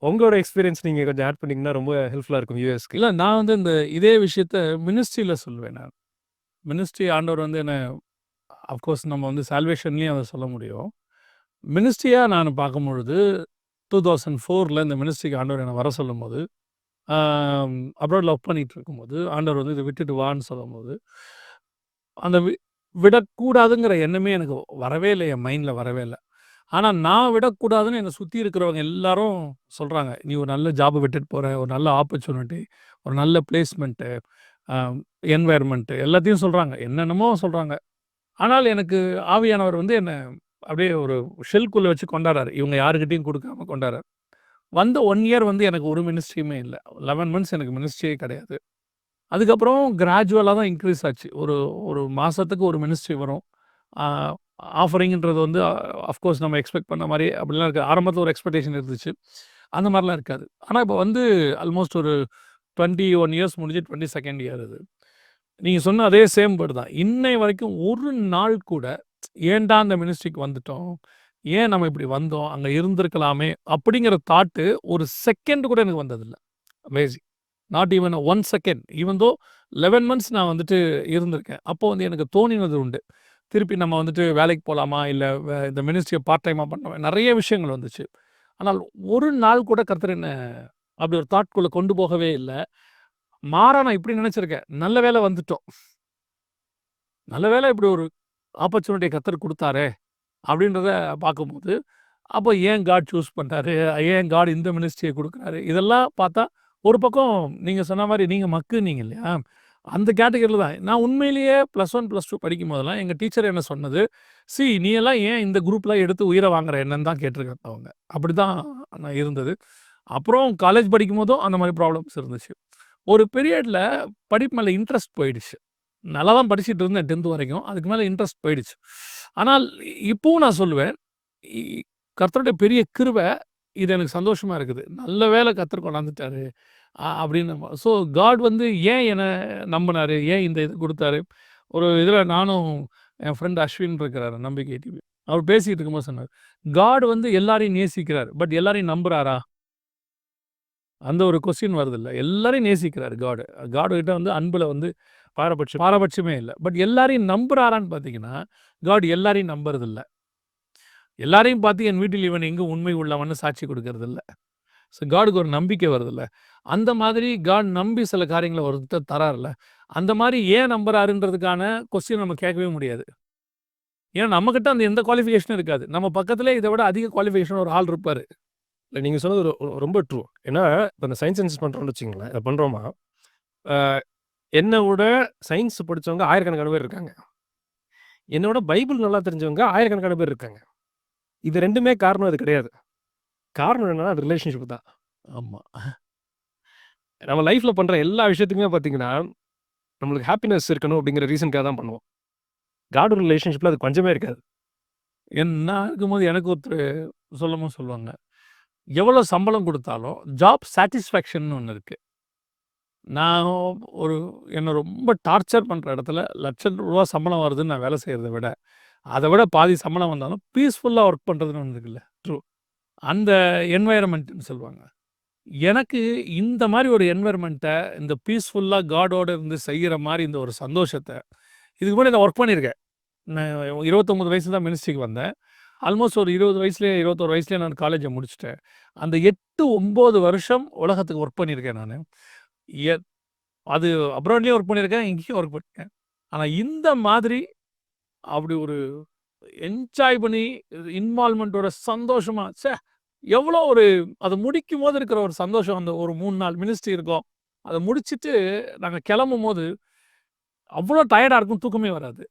உங்களோட எக்ஸ்பீரியன்ஸ் நீங்க கொஞ்சம் ஆட் பண்ணீங்கன்னா ரொம்ப ஹெல்ப்ஃபுல்லா இருக்கும் யுஎஸ்க்கு. இல்ல நான் வந்து இதே விஷயத்த மினிஸ்ட்ரியில சொல்லுவேன் நான். மினிஸ்ட்ரி ஆண்டவர் வந்து என்ன அஃப்கோர்ஸ் நம்ம வந்து சால்வேஷன்லயும் அத சொல்ல முடியும். மினிஸ்ட்ரியா நான் பார்க்கும்பொழுது 2004ல இந்த மினிஸ்ட்ரிக்கு ஆண்டவர் என்ன வர சொல்லும்போது, அப்ராட் லவ் பண்ணிட்டு இருக்கும்போது, ஆண்டவர் வந்து இத விட்டுட்டு வான்னு சொல்லும்போது, அந்த விடக்கூடாதுங்கிற எண்ணமே எனக்கு வரவே இல்ல. என் மைண்ட்ல வரவே இல்ல. ஆனா நான் விடக்கூடாதுன்னு என்ன சுத்தி இருக்கிறவங்க எல்லாரும் சொல்றாங்க. "நீ ஒரு நல்ல ஜாப்ப விட்டுட்டு போற. ஒரு நல்ல ஆப்பர்ச்சுனிட்டி, ஒரு நல்ல பிளேஸ்மென்ட்டு, அ என்வைரன்மென்ட் எல்லாத்தையும் சொல்றாங்க. என்னென்னமோ சொல்றாங்க. ஆனால் எனக்கு ஆவியானவர் வந்து என்ன அப்படியே ஒரு ஷெல்குள்ள வச்சு கொண்டாடுறாரு. இவங்க யார்கிட்டயும் குடுக்காம கொண்டாடுறாரு. வந்த 1 இயர் வந்து எனக்கு ஒரு மினிஸ்ட்ரியுமே இல்ல. 11 மந்த்ஸ் எனக்கு மினிஸ்ட்ரியே கிடையாது. அதுக்கப்புறம் கிராஜுவலா தான் இன்கிரீஸ் ஆச்சு. ஒரு ஒரு மாசத்துக்கு ஒரு மினிஸ்ட்ரி வரும். ஆ ஆஃபரிங்ன்றது வந்து அஃப்கோர்ஸ் நம்ம எக்ஸ்பெக்ட் பண்ண மாரி அப்படிலாம் இருக்காது. ஆரம்பத்தில ஒரு எக்ஸ்பெக்டேஷன் இருந்துச்சு. அந்த மாரிலாம் இருக்காது. ஆனா இப்போ வந்து ஆல்மோஸ்ட் ஒரு 21 இயர்ஸ் முடிஞ்சு 22nd இயர் இது. நீங்க சொன்ன அதே சேம் வேர்ட் தான். இன்னை வரைக்கும் ஒரு நாள் கூட ஏன்டா அந்த மினிஸ்ட்ரிக்கு வந்துட்டோம்? ஏன் நம்ம இப்படி வந்தோம்? அங்க இருந்திருக்கலாமே! அப்படிங்கிற தாட்டு ஒரு செகண்ட் கூட எனக்கு வந்ததில்ல. Amazing. Not even 1 second. Even though 11 months நான் வந்துட்டு இருந்திருக்கேன். அப்போ வந்து எனக்கு தோணினது உண்டு. திருப்பி நம்ம வந்துட்டு வேலைக்கு போலாமா? இல்ல இந்த மினிஸ்ட்ரிய பார்ட் டைமா பண்ணலாமா? நெறைய விஷயங்கள் வந்துச்சு. ஆனால் ஒரு நாள் கூட கர்த்தர் என்ன அப்படி ஒரு தாட்குள்ள கொண்டு போகவே இல்ல. மாறா நான் இப்படி நெனச்சிருக்கேன். நல்ல வேளை வந்துட்டோம். நல்ல வேளை இப்படி ஒரு ஆப்பர்ச்சுனிட்டிய கர்த்தர் குடுத்தாரே! அப்படின்றத பார்க்கும்போது, அப்போ ஏன் காட் சூஸ் பண்றாரு? ஏன் காட் இந்த மினிஸ்ட்ரிய குடுக்குறாரு? இதெல்லாம் பார்த்தா, ஒரு பக்கம் நீங்க சொன்ன மாரி நீங்க மக்குன்னீங்க இல்லையா? அந்த கேட்டகரில தான். நான் உண்மையிலேயே +1, +2 படிக்கும்போதெல்லாம் எங்க டீச்சர் என்ன சொன்னது, நீ எல்லாம் ஏன் இந்த குரூப்லாம் எடுத்து உயிர வாங்குற என்னன்னு தான் கேட்டுருக்காங்க அவங்க. அப்படிதான் நான் இருந்தது. அப்புறம் காலேஜ் படிக்கும்போதும் அந்த மாரி ப்ராப்ளம்ஸ் இருந்துச்சு. ஒரு பீரியட்ல படிப்பு மேல இன்ட்ரெஸ்ட் போயிடுச்சு. நல்லா தான் படிச்சுட்டு இருந்தேன் 10த் வரைக்கும். அதுக்கு மேல இன்ட்ரெஸ்ட் போயிடுச்சு. ஆனால் இப்பவும் நான் சொல்லுவேன், இ கர்த்தருடைய பெரிய கிருப, இது எனக்கு சந்தோஷமா இருக்குது. நல்ல வேளை கர்த்தர் கொண்டாந்துட்டாரு. அப்படின்னு. ஸோ காட் வந்து ஏன் என்ன நம்புனாரு? ஏன் இந்த இது குடுத்தாரு? ஒரு இதில நானும் என் ஃப்ரெண்ட் அஸ்வின் இருக்கிறாரு நம்பிக்கை டிவி. அவர் பேசிட்டு இருக்கும்போது சொன்னாரு, காட் வந்து எல்லாரையும் நேசிக்கிறார். பட் எல்லாரையும் நம்புறாரா? அந்த ஒரு கொஸ்டின் வருதுல்ல. எல்லாரையும் நேசிக்கிறாரு காட். காட் கிட்ட வந்து அன்புல வந்து பாரபட்சமே இல்ல. பட் எல்லாரையும் நம்புறாரான்னு பார்த்தீங்கன்னா, காட் எல்லாரையும் நம்புறதில்ல. எல்லாரையும் பார்த்து என் வீட்டில் இவன் எங்கும் உண்மை உள்ளவன்னு சாட்சி கொடுக்கறதில்ல. ஸோ காடுக்கு ஒரு நம்பிக்கை வருதுல்ல. அந்த மாதிரி காட் நம்பி சில காரியங்கள ஒருத்தர் தரார்ல. அந்த மாரி ஏன் நம்புறாருன்றதுக்கான கொஸ்டின் நம்ம கேட்கவே முடியாது. ஏன்னா நம்மகிட்ட அந்த எந்த குவாலிஃபிகேஷனும் இருக்காது. நம்ம பக்கத்திலே இத விட அதிக குவாலிஃபிகேஷன் ஒரு ஆள் இருப்பாரு. இல்ல நீங்க சொன்னது ரொம்ப ட்ரூ. ஏன்னா, இப்ப இந்த சயன்ஸ் அண்ட் பண்றோம்னு வச்சுக்கங்களேன். இத பண்றோமா, அ என்ன விட சயன்ஸ் படிச்சவங்க ஆயிரக்கணக்கான பேர் இருக்காங்க. என்ன விட பைபிள் நல்லா தெரிஞ்சவங்க ஆயிரக்கணக்கான பேர் இருக்காங்க. இது 2மே காரணம் அது கிடையாது. காரணம் என்னன்னா, அது ரிலேஷன்ஷிப் தான். ஆமா. நம்ம லைஃப்ல பண்ற எல்லா விஷயத்துக்குமே பார்த்தீங்கன்னா, நம்மளுக்கு ஹேப்பினஸ் இருக்கணும் அப்படிங்கிற ரீசன்க்காக தான் பண்ணுவோம். காட் ரிலேஷன்ஷிப்ல அது கொஞ்சமே இருக்காது. நான் இருக்கும்போது எனக்கு ஒருத்தரு சொல்லுவாங்க. எவ்வளோ சம்பளம் குடுத்தாலும் ஜாப் சாட்டிஸ்ஃபேக்ஷன்னு ஒண்ணு இருக்கு. நான் ஒரு என்ன ரொம்ப டார்ச்சர் பண்ற இடத்துல ரூ. 1,00,000 சம்பளம் வருதுன்னு நான் வேலை செய்றத விட, அத விட பாதி சம்பளம் வந்தாலும் பீஸ்ஃபுல்லா ஒர்க் பண்றதுன்னு ஒண்ணு இருக்குல்ல. ட்ரூ. அந்த என்வைரன்மென்ட்ன்னு சொல்லுவாங்க. எனக்கு இந்த மாரி ஒரு என்வைரன்மென்ட்ட இந்த பீஸ்ஃபுல்லா காடோட இருந்து செய்யற மாரி இந்த ஒரு சந்தோஷத்த, இதுக்கு முன்னாடி நான் ஒர்க் பண்ணியிருக்கேன். நான் 29 வயசுல தான் மினிஸ்ட்ரிக்கு வந்தேன். ஆல்மோஸ்ட் ஒரு 20 வயசுலயே 21 வயசுலயே நான் காலேஜ முடிச்சுட்டேன். அந்த 8, 9 வருஷம் உலகத்துக்கு ஒர்க் பண்ணியிருக்கேன் நானு. எ அது அப்ராட்லயும் ஒர்க் பண்ணியிருக்கேன். இங்கேயும் ஒர்க் பண்ணியிருக்கேன். ஆனா இந்த மாதிரி அப்படி ஒரு என்ஜாய் பண்ணி இன்வால்வ்மென்ட்டோட சந்தோஷமா எவ்வளோ ஒரு அத முடிக்கும்போது இருக்கிற ஒரு சந்தோஷம். அந்த ஒரு 3 நாள் மினிஸ்ட்ரி இருக்கும். அத முடிச்சுட்டு நாங்க கிளம்பும்போது அவ்வளோ டயர்டா இருக்கும். தூக்கமே வராது.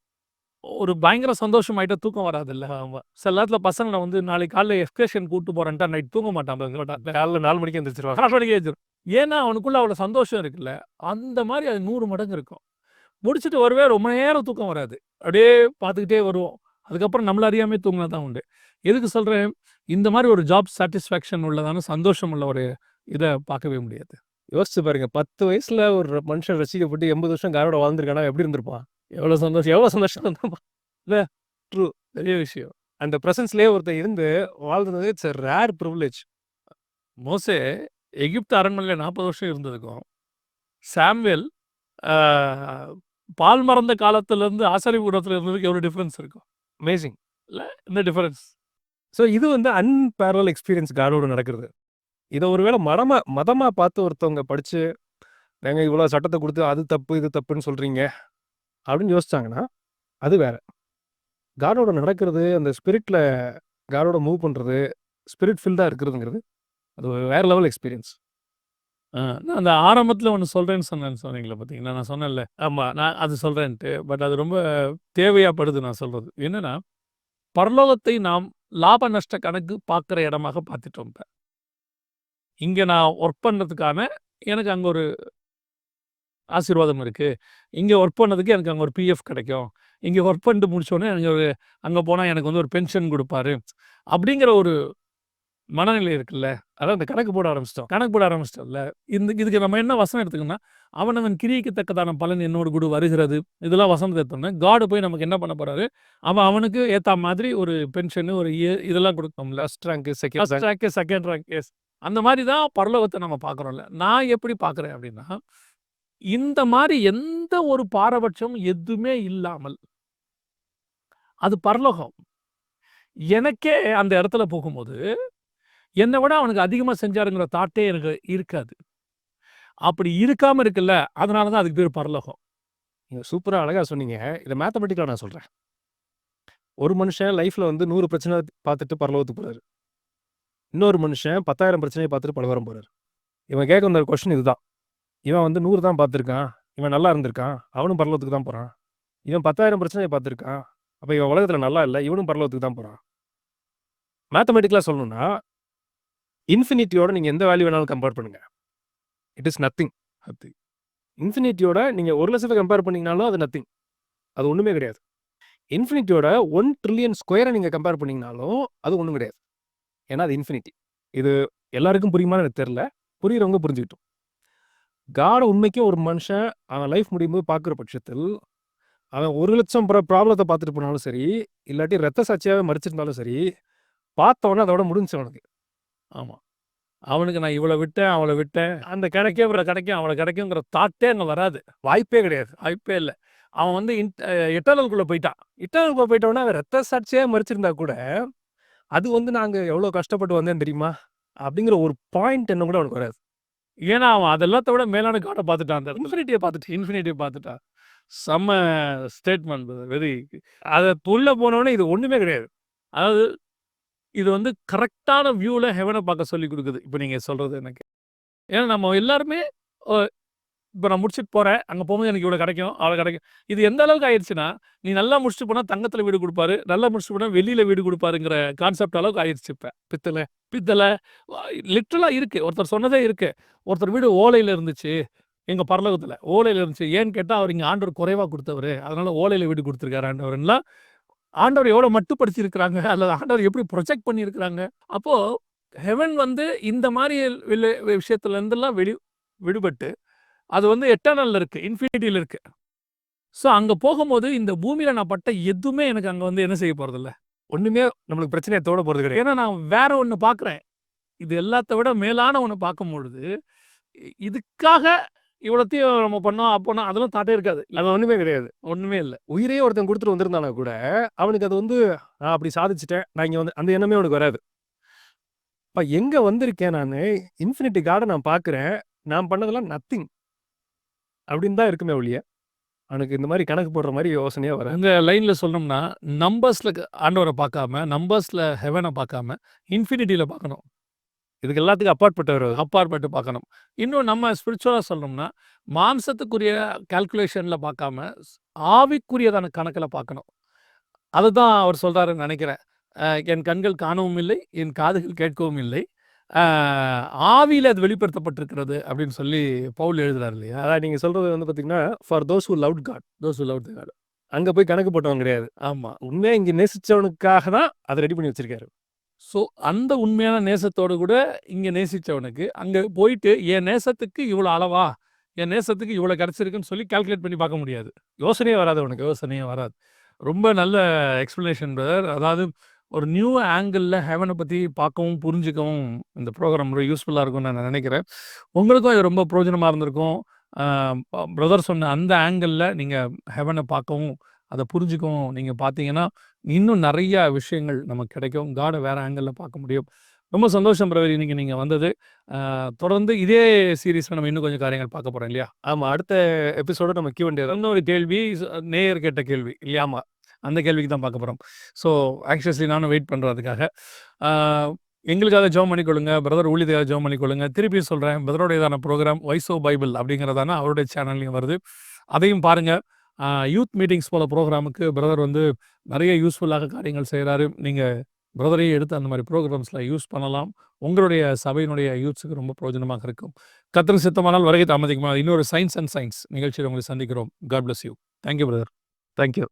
ஒரு பயங்கர சந்தோஷமாயிட்டா தூக்கம் வராதுல்ல. ஆமா. சில நேரத்தில பசங்கள வந்து நாளைக்கு காலைல எக்ஸ்கர்ஷன் கூட்டு போறேன்ட்டா நைட் தூங்க மாட்டான் பாருங்க. காலைல 4 மணிக்கு எந்திரிச்சுருவாங்க. 4 மணிக்கு எழுந்திரும். ஏன்னா அவனுக்குள்ள அவ்வளோ சந்தோஷம் இருக்குல்ல. அந்த மாரி அது 100 மடங்கு இருக்கும். முடிச்சுட்டு வருவேன். ரொம்ப நேரம் தூக்கம் வராது. அப்படியே பார்த்துக்கிட்டே வருவோம். அதுக்கப்புறம் நம்மள அறியாமயே தூங்குனா தான் உண்டு. எதுக்கு சொல்றேன்? இந்த மாரி ஒரு ஜாப் சாட்டிஸ்ஃபேக்ஷன் உள்ளதான சந்தோஷம் உள்ள ஒரு இத பார்க்கவே முடியாது. யோசிச்சு பாருங்க. 10 வயசுல ஒரு மனுஷன் ரசிக்கப்பட்டு 80 வருஷம் காரோட வாழ்ந்திருக்கான்னா எப்படி இருந்திருப்பான்? எவ்வளோ சந்தோஷம். எவ்வளோ சந்தோஷம் இருந்திருப்பான். இல்ல. ட்ரூ. பெரிய விஷயம். அந்த பிரசன்ஸ்லயே ஒருத்தன் இருந்து வாழ்றது இட்ஸ் எ ரேர் பிரிவிலேஜ். மோசே எகிப்து அரண்மனையில 40 வருஷம் இருந்ததுக்கும், சாமுவேல் ஆ பால் மறந்த காலத்திலருந்து ஆசாரிபுரத்தில இருந்ததுக்கு எவ்வளோ டிஃபரன்ஸ் இருக்கும். அமேசிங். இல்ல? இந்த டிஃபரன்ஸ். ஸோ இது வந்து அன்பேரலல் எக்ஸ்பீரியன்ஸ் காடோட நடக்கிறது. இத ஒருவேள மதமா பார்த்து ஒருத்தவங்க படிச்சு, ஏங்க இவ்வளோ சட்டத்த குடுத்து அது தப்பு, இது தப்புன்னு சொல்றீங்க அப்படின்னு யோசிச்சாங்கன்னா, அது வேற. காடோட நடக்கிறது, அந்த ஸ்பிரிட்ல காடோட மூவ் பண்றது, ஸ்பிரிட் ஃபில்டா இருக்கிறதுங்கிறது, அது ஒரு வேற லெவல் எக்ஸ்பீரியன்ஸ். நான் அந்த ஆரம்பத்தில ஒண்ணு சொல்றேன்னு சொன்னீங்கல்ல பார்த்தீங்களா? நான் சொன்னேன்ல. ஆமா. நான் அது சொல்றேன்ட்டு. பட் அது ரொம்ப தேவையா படுது நான் சொல்றது. என்னன்னா, பரலோகத்தை நாம் லாப நஷ்ட கணக்கு பார்க்குற இடமாக பார்த்துட்டோம் இப்ப. இங்க நான் ஒர்க் பண்றதுக்கான எனக்கு அங்க ஒரு ஆசீர்வாதம் இருக்கு. இங்க ஒர்க் பண்ணதுக்கு எனக்கு அங்க ஒரு பிஎஃப் கிடைக்கும். இங்க ஒர்க் பண்ணிட்டு முடிச்சோனே எனக்கு ஒரு அங்க போனா எனக்கு வந்து ஒரு பென்ஷன் குடுப்பாரு. அப்படிங்கிற ஒரு மனநிலை இருக்குல்ல. அதான் அந்த கணக்கு போட ஆரம்பிச்சுட்டோம். கணக்கு போட ஆரம்பிச்சிட்டோம்ல. இதுக்கு நம்ம என்ன வசனம் எடுத்துக்கணும்னா, அவனவன் கிரியைக்கு தக்கதான பலன் என்னோடு கூட வருகிறது. இதெல்லாம் வசனத்த எடுத்தோம்னா, காட் போய் நமக்கு என்ன பண்ண போறாரு? அவனுக்கு ஏத்தா மாதிரி ஒரு பென்ஷன் ஒரு இதெல்லாம் குடுக்கணும்ல. First rank, second first rank. Rank, second rank அந்த மாரி தான் பரலோகத்த நம்ம பார்க்குறோம்ல. நான் எப்படி பார்க்குறேன் அப்படின்னா, இந்த மாரி எந்த ஒரு பாரபட்சமும் எதுவுமே இல்லாமல், அது பரலோகம். எனக்கே அந்த இடத்துல போகும்போது, என்ன விட அவனுக்கு அதிகமா செஞ்சாருங்கிற தாட்டே எனக்கு இருக்காது. அப்படி இருக்காம இருக்குல்ல, அதனால தான் அதுக்கு பேரு பரலோகம். நீங்க சூப்பரா அழகா சொன்னீங்க. இத மேத்தமேட்டிக்கலா நான் சொல்றேன். ஒரு மனுஷன் லைஃப்ல வந்து 100 பிரச்சனை பார்த்துட்டு பரலோகத்துக்கு போறாரு. இன்னொரு மனுஷன் 10,000 பிரச்சனைய பார்த்துட்டு பரலோகம் போறாரு. இவன் கேட்க வந்த கொஸ்டின் இதுதான். இவன் வந்து 100 தான் பார்த்துருக்கான். இவன் நல்லா இருந்திருக்கான். அவனும் பரலோகத்துக்கு தான் போறான். இவன் 10,000 பிரச்சனைய பார்த்துருக்கான். அப்ப இவன் உலகத்துல நல்லா இல்ல. இவனும் பரலோகத்துக்கு தான் போறான். மேத்தமேட்டிக்கலா சொல்லணும்னா, இன்ஃபினிட்டியோட நீங்க எந்த வேல்யூ வேணாலும் கம்பேர் பண்ணுங்க. It is nothing. அது இன்ஃபினிட்டியோட நீங்க 1,00,000 கம்பேர் பண்ணீங்கனாலும் அது நத்திங். அது ஒண்ணுமே கிடையாது. இன்ஃபினிட்டியோட 1 ட்ரில்லியன் ஸ்கொயர நீங்க கம்பேர் பண்ணீங்கனாலும் அது ஒண்ணும் கிடையாது. ஏன்னா அது இன்ஃபினிட்டி. இது எல்லாருக்கும் புரியுமான்னு எனக்கு தெரியல. புரியிறவங்க புரிஞ்சுக்கிட்டும். காட உண்மைக்கும் ஒரு மனுஷன் அவன் லைஃப் முடியும்போது பார்க்குற பட்சத்தில், அவன் 1,00,000 ப்ராப்ளத்த பார்த்துட்டு போனாலும் சரி, இல்லாட்டி ரத்த சாட்சியாவே மறிச்சிருந்தாலும் சரி, பார்த்த உடனே அதோட முடிஞ்சுச்சு அவனுக்கு. ஆமா. அவனுக்கு நான் இவ்வளோ விட்டேன், அவ்வளோ விட்டேன். அந்த கிடைக்கும், இவ்வளோ கிடைக்கும், அவ்வளோ கிடைக்குங்கிற தாட்டே அங்க வராது. வாய்ப்பே கிடையாது. வாய்ப்பே இல்ல. அவன் வந்து எட்டர்னல்குள்ள போயிட்டான். இட்டர்னலுக்குள்ள போயிட்ட உடனே அவன் ரத்த சாட்சியாவே மறிச்சிருந்தா கூட, அது வந்து நாங்க எவ்வளோ கஷ்டப்பட்டு வந்தேன் தெரியுமா? அப்படிங்கிற ஒரு பாயிண்ட் எண்ணம் கூட அவனுக்கு வராது. ஏன்னா, அவன் அது எல்லாத்த விட மேலான காட பார்த்துட்டான். அந்த இன்ஃபினிட்டிய பார்த்துட்டான். செம்ம ஸ்டேட்மெண்ட் வெரி அத உள்ள போனோனே இது ஒண்ணுமே கிடையாது. அதாவது இது வந்து கரெக்ட்டான வியூல ஹெவன பார்க்க சொல்லிக் குடுக்குது. இப்ப நீங்க சொல்றது எனக்கு. ஏன்னா நம்ம எல்லாருமே ஒ இப்ப நான் முடிச்சுட்டு போறேன். அங்க போகும்போது எனக்கு இவ்வளோ கிடைக்கும், அவ்வளோ கிடைக்கும். இது எந்த அளவுக்கு ஆயிருச்சுன்னா, நீ நல்லா முடிச்சுட்டு போனா தங்கத்துல வீடு குடுப்பாரு. நல்லா முடிச்சுட்டு போனா வெள்ளியில வீடு குடுப்பாருங்கிற கான்செப்ட் அளவுக்கு ஆயிருச்சு இப்ப. பித்தள லிட்டரலா இருக்கு. ஒருத்தர் சொன்னதே இருக்கு. ஒருத்தர் வீடு ஓலையில இருந்துச்சு. எங்க பரலோகத்துல. ஓலையில இருந்துச்சு. ஏன்னு கேட்டா, அவர் இங்க ஆண்டவர் குறைவா குடுத்தவரு. அதனால ஓலையில வீடு குடுத்துருக்காரு ஆண்டவர்ன்லாம் ஆண்டவர் எவ்வளோ மட்டுப்படுத்தியிருக்கிறாங்க. அல்லது ஆண்டவர் எப்படி ப்ரொஜெக்ட் பண்ணியிருக்கிறாங்க. அப்போ ஹெவன் வந்து இந்த மாரி விஷயத்துல இருந்தெல்லாம் விடுபட்டு, அது வந்து எட்டர்னல்ல இருக்கு. இன்ஃபினிட்டில இருக்கு. ஸோ அங்க போகும்போது இந்த பூமியில நான் பட்ட எதுவுமே எனக்கு அங்க வந்து என்ன செய்ய போறதில்ல. ஒண்ணுமே நம்மளுக்கு பிரச்சனைய தோட போறது கிடையாது. ஏன்னா நான் வேற ஒண்ணு பார்க்குறேன். இது எல்லாத்த விட மேலான ஒண்ணு பார்க்கும்பொழுது, இதுக்காக இவ்வளத்தையும் நம்ம பண்ணோம், அப்போனா அதெல்லாம் தாட்டே இருக்காது. அது ஒண்ணுமே கிடையாது. ஒண்ணுமே இல்ல. உயிரையே ஒருத்தன் குடுத்துட்டு வந்திருந்தானா கூட, அவனுக்கு அது வந்து நான் அப்படி சாதிச்சுட்டேன். நான் இங்க வந்து அந்த எண்ணமே அவனுக்கு வராது. எங்க வந்திருக்கேன் நானு? இன்ஃபினிட்டி காட நான் பார்க்குறேன். நான் பண்ணதெல்லாம் நத்திங். அப்படின்னு தான் இருக்குமே ஒழிய, அவனுக்கு இந்த மாரி கணக்கு போடுற மாரி யோசனையே வராது. உங்க லைன்ல சொல்லணும்னா, நம்பர்ஸ்ல ஆண்டவர பார்க்காம, நம்பர்ஸ்ல ஹெவன பார்க்காம, இன்ஃபினிட்டில பார்க்கணும். இதுக்கு எல்லாத்துக்கும் அப்பாற்பட்டவர் அவர். அப்பாற்பட்டு பார்க்கணும். இன்னும் நம்ம ஸ்பிரிச்சுவலா சொல்லணும்னா, மாம்சத்துக்குரிய கால்குலேஷன்ல பார்க்காம, ஆவிக்குரியதான கணக்குல பார்க்கணும். அதுதான் அவர் சொல்றாருன்னு நெனைக்கிறேன். என் கண்கள் காணவும் இல்லை, என் காதுகள் கேட்கவும் இல்லை. ஆவியில அது வெளிப்படுத்தப்பட்டிருக்கிறது அப்படின்னு சொல்லி பவுல் எழுதுறாரு இல்லையா? அதான் நீங்க சொல்றது வந்து பார்த்தீங்கன்னா, for those who loved God. Those who loved God. அங்க போய் கணக்கு போட்டவன் கிடையாது. ஆமா. உண்மையா இங்க நேசிச்சவனுக்காக தான் அத ரெடி பண்ணி வச்சிருக்காரு. ஸோ அந்த உண்மையான நேசத்தோடு கூட இங்க நேசிச்சவனுக்கு, அங்க போயிட்டு என் நேசத்துக்கு இவ்வளோ அளவா? என் நேசத்துக்கு இவ்வளோ கிடைச்சிருக்குன்னு சொல்லி கால்குலேட் பண்ணி பார்க்க முடியாது. யோசனையே வராது அவனுக்கு. யோசனையே வராது. ரொம்ப நல்ல எக்ஸ்ப்ளனேஷன் பிரதர். அதாவது ஒரு நியூ ஆங்கிள்ல ஹெவன பத்தி பார்க்கவும், புரிஞ்சுக்கவும் இந்த ப்ரோகிராம் ரொம்ப யூஸ்ஃபுல்லா இருக்கும்னு நான் நினைக்கிறேன். உங்களுக்கும் இது ரொம்ப பிரயோஜனமா இருந்திருக்கும். பிரதர் சொன்ன அந்த ஆங்கிள்ல நீங்க ஹெவன பார்க்கவும், அத புரிஞ்சுக்கவும் நீங்க பார்த்தீங்கன்னா, இன்னும் நெறைய விஷயங்கள் நமக்கு கிடைக்கும். காட வேற ஆங்கிள்ல பார்க்க முடியும். ரொம்ப சந்தோஷம் பிரதர் இன்னைக்கு நீங்க வந்தது. தொடர்ந்து இதே சீரிஸ்ல நம்ம இன்னும் கொஞ்சம் காரியங்கள் பார்க்க போறோம் இல்லையா? ஆமா. அடுத்த எபிசோட நம்ம Q&A தான். இன்னொரு கேள்வி நேயர் கேட்ட கேள்வி இல்லையா? ஆமா. அந்த கேள்விக்கு தான் பார்க்க போறோம். ஸோ ஆங்ஷியஸ்லி நானும் வெயிட் பண்றேன் அதுக்காக. எங்களுக்காக ஜெபம் பண்ணிக்கொள்ளுங்க. பிரதர் ஊழியத்துக்காக ஜெபம் பண்ணிக்கொள்ளுங்க. திருப்பி சொல்றேன், பிரதருடையதான ப்ரோகிராம் வாய்ஸ் ஆஃப் பைபிள் அப்படிங்கிறதான அவருடைய சேனல்லையும் வருது. அதையும் பாருங்க. யூத் மீட்டிங்ஸ் போல ப்ரோகிராமுக்கு பிரதர் வந்து நிறைய யூஸ்ஃபுல்லாக காரியங்கள் செய்றாரு. நீங்க பிரதரையும் எடுத்து அந்த மாரி ப்ரோகிராம்ஸ்ல யூஸ் பண்ணலாம். உங்களுடைய சபையினுடைய யூத்ஸுக்கு ரொம்ப பிரயோஜனமாக இருக்கும். கர்த்தர் சித்தமானால் வருகை தாமதிக்குமா இன்னொரு சயின்ஸ் அண்ட் சயின்ஸ் நிகழ்ச்சியில் உங்களை சந்திக்கிறோம். God bless you. Thank you brother. Thank you.